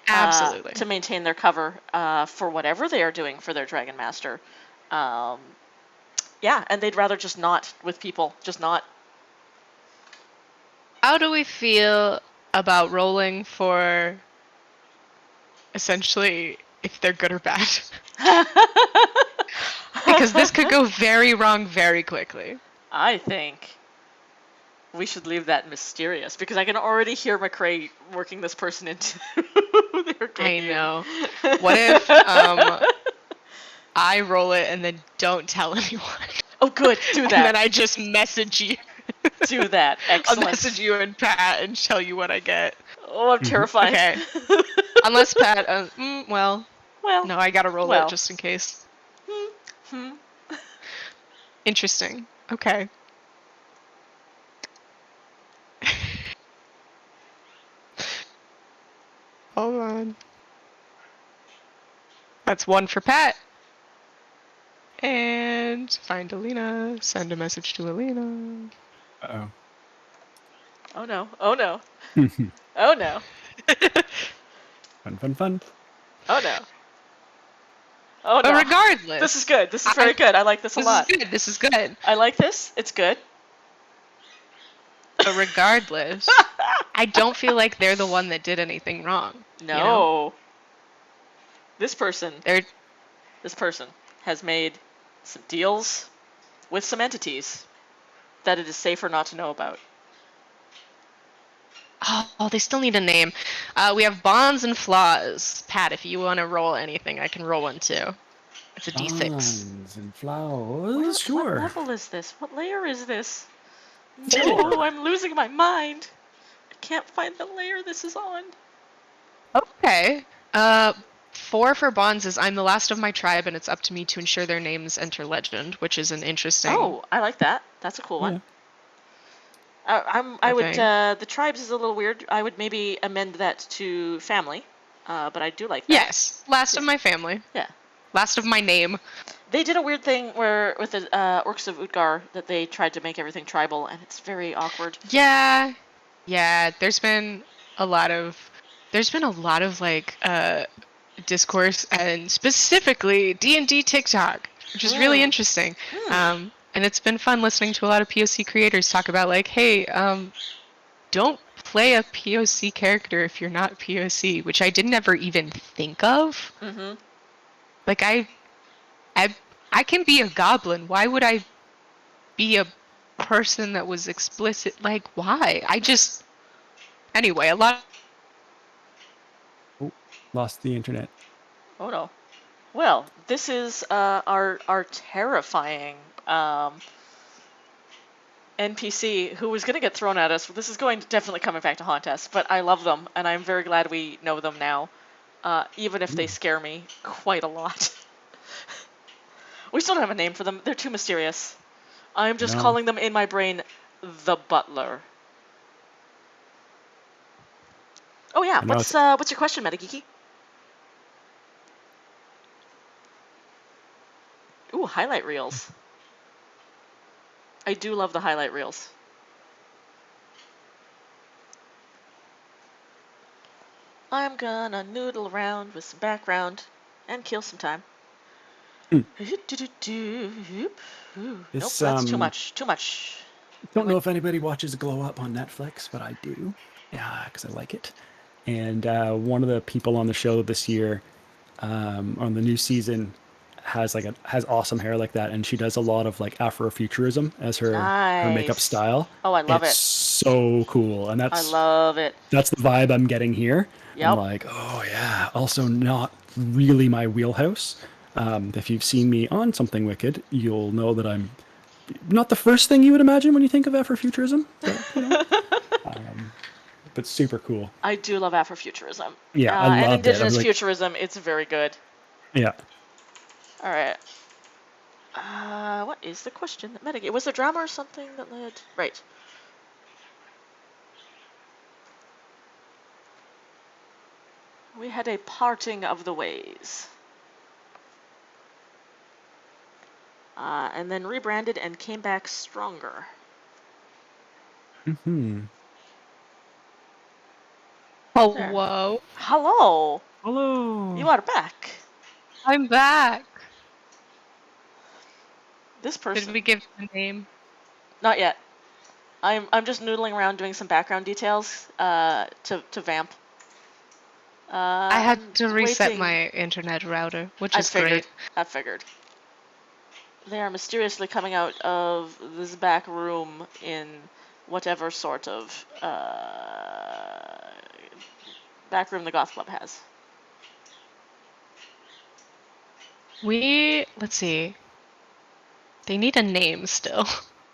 Absolutely. To maintain their cover for whatever they are doing for their dragon master. Yeah, and they'd rather just not with people. Just not. How do we feel about rolling for essentially if they're good or bad? Because this could go very wrong very quickly. I think we should leave that mysterious because I can already hear McCrae working this person into their game. I know. What if I roll it and then don't tell anyone? Oh, good. Do that. And then I just message you. Do that. Excellent. I'll message you and Pat and tell you what I get. Oh, I'm terrified. Okay. Unless Pat, well, no, I gotta roll it just in case. Interesting. Okay. Hold on. That's 1 for Pat. And find Alina. Send a message to Alina. Uh-oh. Oh no. Oh no. Oh no. Fun. Oh no. Oh no. But regardless. This is good. This is very good. I like this a lot. This is good. I like this. It's good. But regardless, I don't feel like they're the one that did anything wrong. No. You know? This person has made some deals with some entities that it is safer not to know about. Oh, they still need a name. We have bonds and flaws. Pat, if you want to roll anything, I can roll one too. It's a d6. Bonds and flowers. Sure. What level is this? What layer is this? No, I'm losing my mind. I can't find the layer this is on. Okay. 4 for bonds is I'm the last of my tribe, and it's up to me to ensure their names enter legend, which is an interesting. Oh, I like that. That's a cool one. I would. thing. The tribes is a little weird. I would maybe amend that to family. But I do like that. Yes, last of my family. Yeah. Last of my name. They did a weird thing where with the Orcs of Utgard that they tried to make everything tribal, and it's very awkward. Yeah. Yeah, there's been a lot of like discourse, and specifically D&D TikTok, which is really interesting. And it's been fun listening to a lot of POC creators talk about like, hey, don't play a POC character if you're not POC, which I didn't ever even think of. Mm-hmm. Like I can be a goblin. Why would I be a person that was explicit? Like, why? Anyway, a lot. Oh, lost the internet. Oh no. Well, this is our terrifying NPC who was going to get thrown at us. This is going to definitely coming back to haunt us, but I love them, and I'm very glad we know them now, even if they scare me quite a lot. We still don't have a name for them. They're too mysterious. I'm just calling them in my brain the Butler. Oh yeah, what's your question, Metageeky? Ooh, highlight reels. I do love the highlight reels. I'm gonna noodle around with some background and kill some time. Nope, that's too much. Too much. Don't know if anybody watches Glow Up on Netflix, but I do. Yeah, because I like it. And one of the people on the show this year, on the new season, has awesome hair like that, and she does a lot of like Afrofuturism as her makeup style. Oh, I love it. It's so cool, and I love it. That's the vibe I'm getting here. Yep. I'm like, oh yeah. Also, not really my wheelhouse. If you've seen me on Something Wicked, you'll know that I'm not the first thing you would imagine when you think of Afrofuturism, but, but super cool. I do love Afrofuturism. Yeah, I love and Indigenous it. futurism, it's very good. Yeah. All right. What is the question that Metagame? Was there drama or something that led? Right. We had a parting of the ways. And then rebranded and came back stronger. Mm-hmm. Hello. Hello. Hello. You are back. I'm back. This person. Did we give the name? Not yet. I'm just noodling around doing some background details to vamp. I had to reset my internet router, which is great. I figured. They are mysteriously coming out of this back room in whatever sort of back room the Goth Club has. Let's see. They need a name still.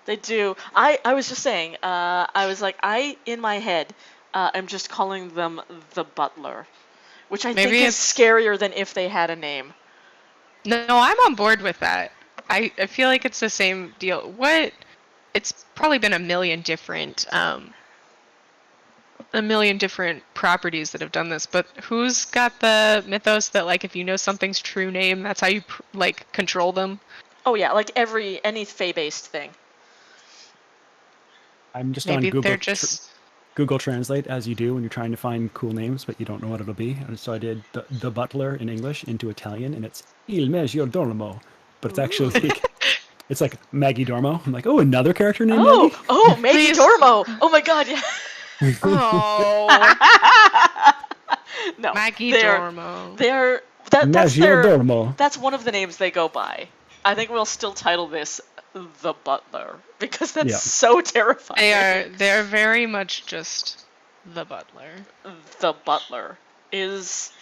They do. I was just saying, I was like, in my head, am just calling them the Butler, which I think is scarier than if they had a name. No, I'm on board with that. I feel like it's the same deal. It's probably been a million different properties that have done this, but who's got the mythos that like if you know something's true name, that's how you like control them? Oh yeah, like any Fae-based thing. I'm just on Google Translate, as you do when you're trying to find cool names, but you don't know what it'll be. And so I did the Butler in English into Italian, and it's Il Maggiordomo, but it's actually like, it's like Maggie Dormo. I'm like, oh, another character named Maggie? Oh, Maggie Dormo. Oh my god, yeah. Oh. No, Maggie Dormo. That's one of the names they go by. I think we'll still title this the Butler because that's so terrifying. They're very much just the Butler. The Butler is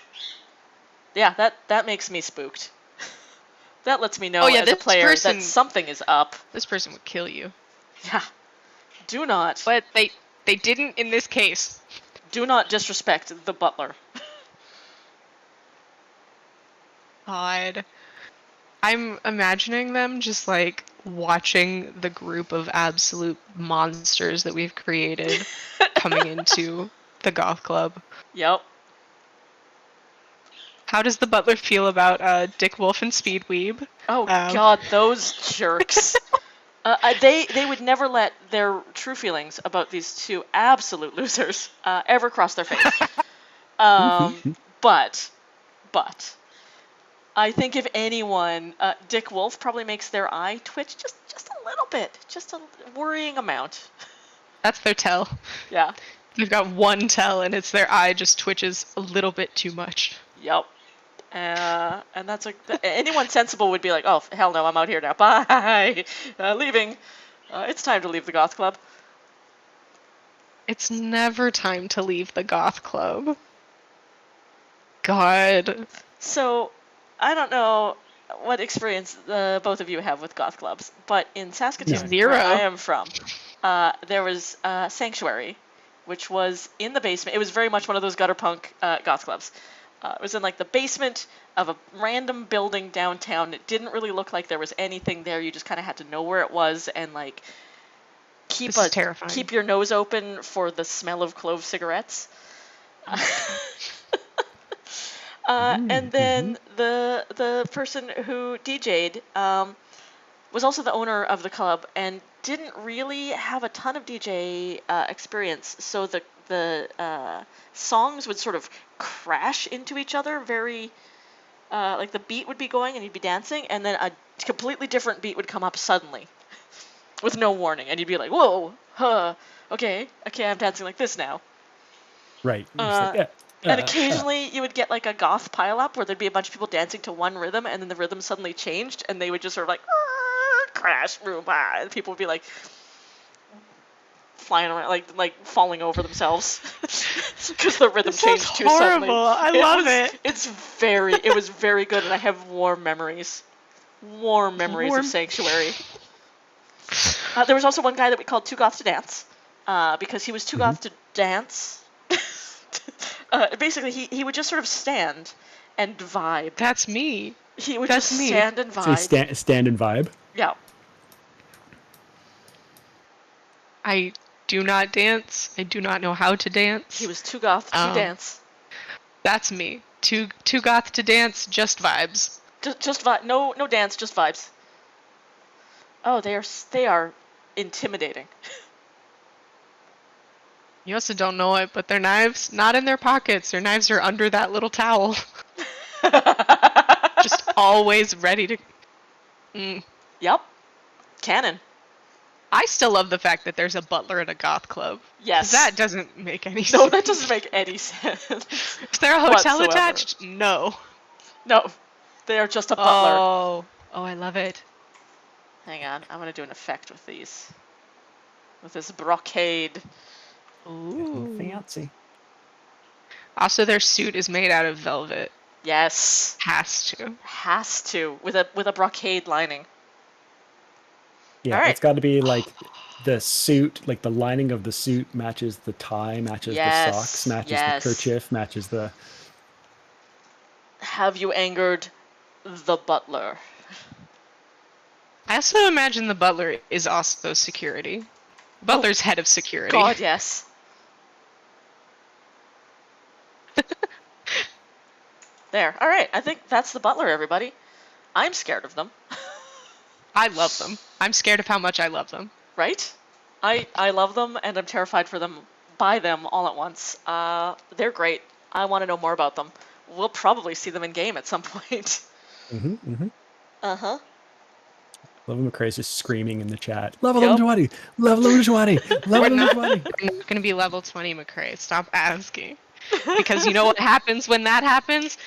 that makes me spooked. That lets me know as a player that something is up. This person would kill you. Yeah. Do not. But they didn't in this case. Do not disrespect the Butler. God. I'm imagining them just like watching the group of absolute monsters that we've created coming into the goth club. Yep. How does the Butler feel about Dick Wolf and Speedweeb? Oh God, those jerks. They would never let their true feelings about these two absolute losers ever cross their face. But I think if anyone, Dick Wolf probably makes their eye twitch just a little bit, just a worrying amount. That's their tell. Yeah. They've got one tell, and it's their eye just twitches a little bit too much. Yep. And that's like anyone sensible would be like, oh hell no, I'm out here now. Bye, leaving. It's time to leave the goth club. It's never time to leave the goth club. God. So, I don't know what experience both of you have with goth clubs, but in Saskatoon, Zero. where I am from, there was Sanctuary, which was in the basement. It was very much one of those gutter punk goth clubs. It was in like the basement of a random building downtown. It didn't really look like there was anything there. You just kind of had to know where it was and like keep your nose open for the smell of clove cigarettes. And then the person who DJ'd was also the owner of the club and didn't really have a ton of DJ experience. So the songs would sort of crash into each other very like the beat would be going and you'd be dancing and then a completely different beat would come up suddenly with no warning and you'd be like, whoa, okay, I'm dancing like this now. Right. And occasionally you would get like a goth pileup where there'd be a bunch of people dancing to one rhythm and then the rhythm suddenly changed and they would just sort of like crash, and people would be like flying around, like falling over themselves because the rhythm changed too suddenly. I love it. It was very good, and I have warm memories of Sanctuary. There was also one guy that we called Too Goth to Dance because he was too goth to dance. Basically, he would just sort of stand and vibe. That's me. He would just stand and vibe. So stand and vibe? Yeah. I do not dance. I do not know how to dance. He was too goth to dance. That's me. Too goth to dance, just vibes. Just vibe. No dance, just vibes. Oh, they are intimidating. You also don't know it, but their knives, not in their pockets. Their knives are under that little towel. Just always ready to... Yep. Canon. I still love the fact that there's a butler at a goth club. Yes. That doesn't make any sense. No, that doesn't make any sense. Is there a hotel attached? No. No. They are just a butler. Oh, I love it. Hang on. I'm going to do an effect with these. With this brocade. Ooh. Fancy. Also, their suit is made out of velvet. Yes. Has to. With a brocade lining. Yeah, all right. It's got to be like the suit, like the lining of the suit matches the tie, matches the socks, matches the kerchief, matches the... Have you angered the butler? I also imagine the butler is also security. Butler's head of security. God, yes. There. All right. I think that's the butler, everybody. I'm scared of them. I love them. I'm scared of how much I love them. Right? I love them, and I'm terrified by them all at once. They're great. I want to know more about them. We'll probably see them in game at some point. Uh-huh. Love McCrae's just screaming in the chat. Level 20! Level 20! Level 20! We're not going to be level 20, McCrae. Stop asking. Because you know what happens when that happens?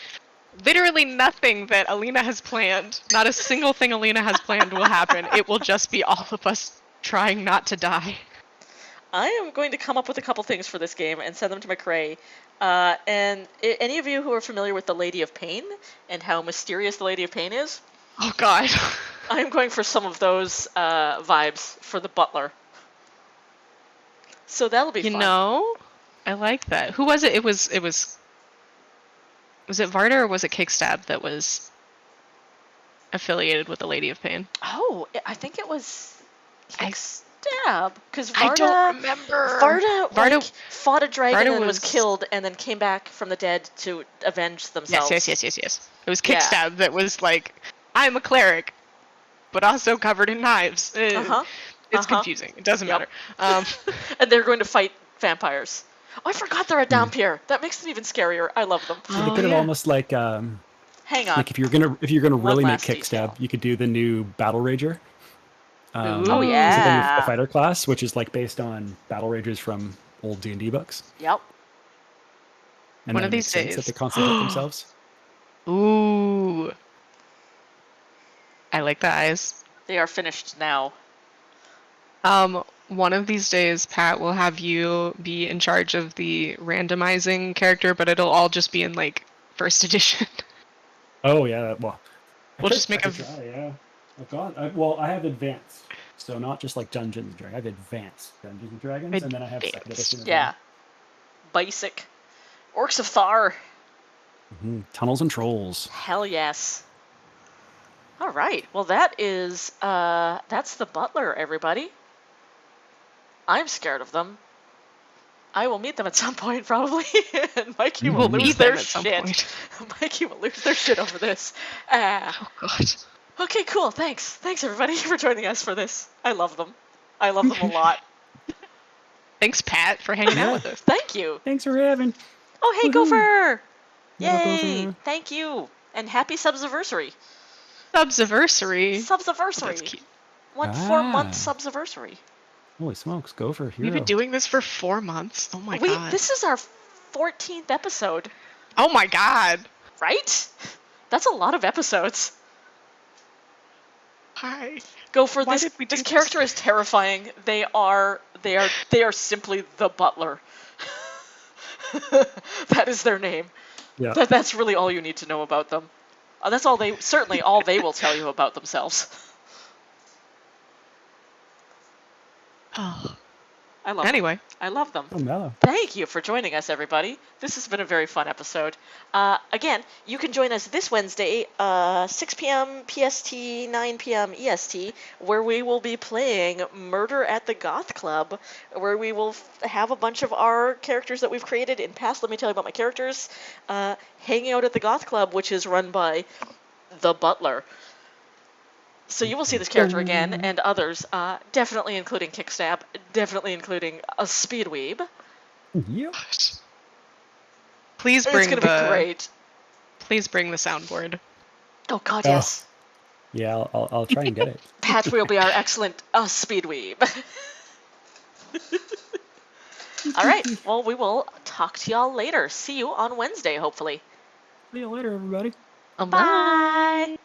Literally nothing that Alina has planned, not a single thing Alina has planned will happen. It will just be all of us trying not to die. I am going to come up with a couple things for this game and send them to McCrae. And any of you who are familiar with the Lady of Pain and how mysterious the Lady of Pain is? Oh, God. I'm going for some of those vibes for the butler. So that'll be fun. You know, I like that. Who was it? It was it Varda or was it Kickstab that was affiliated with the Lady of Pain? Oh, I think it was I- Kickstab, because I Varda don't remember. like, fought a dragon Varda and was was- killed, and then came back from the dead to avenge themselves. Yes. It was Yeah. Kickstab that was like, I'm a cleric, but also covered in knives. It's confusing. It doesn't Yep. matter. And they're going to fight vampires. Oh, I forgot they're a Dhampir. That makes them even scarier. I love them. So they could have almost like Hang on. like if you're gonna really make last detail. Kickstab, you could do the new Battle Rager. Oh So yeah. then you have the fighter class, which is like based on Battle Ragers from old D&D books. Yep. And One then of it makes these sense that days. they constantly hurt themselves. Ooh. I like the eyes. They are finished now. One of these days, Pat will have you be in charge of the randomizing character, but it'll all just be in like first edition. Oh yeah, well, We'll just make I a- could try, yeah. I've got I have advanced, so not just like Dungeons and Dragons. I have advanced Dungeons and Dragons, and then I have second edition. As Yeah. Basic. Orcs of Thar. well. Tunnels and Trolls. Hell yes. All right. Well, that is that's the Butler, everybody. I'm scared of them. I will meet them at some point, probably, and Mikey will lose meet their them at some shit. point. Mikey will lose their shit over this. Oh god. Okay, cool. Thanks, everybody, for joining us for this. I love them. I love them a lot. Thanks, Pat, for hanging out with us. Thank you. Thanks for having. Oh, hey, Woohoo. Gopher! Hello, Yay! Gopher. Thank you, and happy Subsiversary. Subsiversary. Subsiversary. That's cute. 4-month Subsiversary. Holy smokes, Gopher, hero. We've been doing this for 4 months. Oh my god. This is our 14th episode, Oh my god. right? That's a lot of episodes. Hi. Gopher, Why this did we do this this? character is terrifying. They are simply the Butler. That is their name. Yeah. That's really all you need to know about them. That's all they will tell you about themselves. Oh. I love Anyway. them. I love them. Oh, mellow. Thank you for joining us, everybody. This has been a very fun episode. Again, you can join us this Wednesday, 6 p.m. PST, 9 p.m. EST, where we will be playing Murder at the Goth Club, where we will have a bunch of our characters that we've created in past. Let me tell you about my characters. Hanging out at the Goth Club, which is run by the Butler. So you will see this character again, and others, definitely including Kickstab, definitely including a Speedweeb. Yep. Please It's bring gonna be great. Please bring the soundboard. Oh God, Oh. yes. Yeah, I'll try and get it. Pat will be our excellent Speedweeb. All right. Well, we will talk to y'all later. See you on Wednesday, hopefully. See you later, everybody. Bye.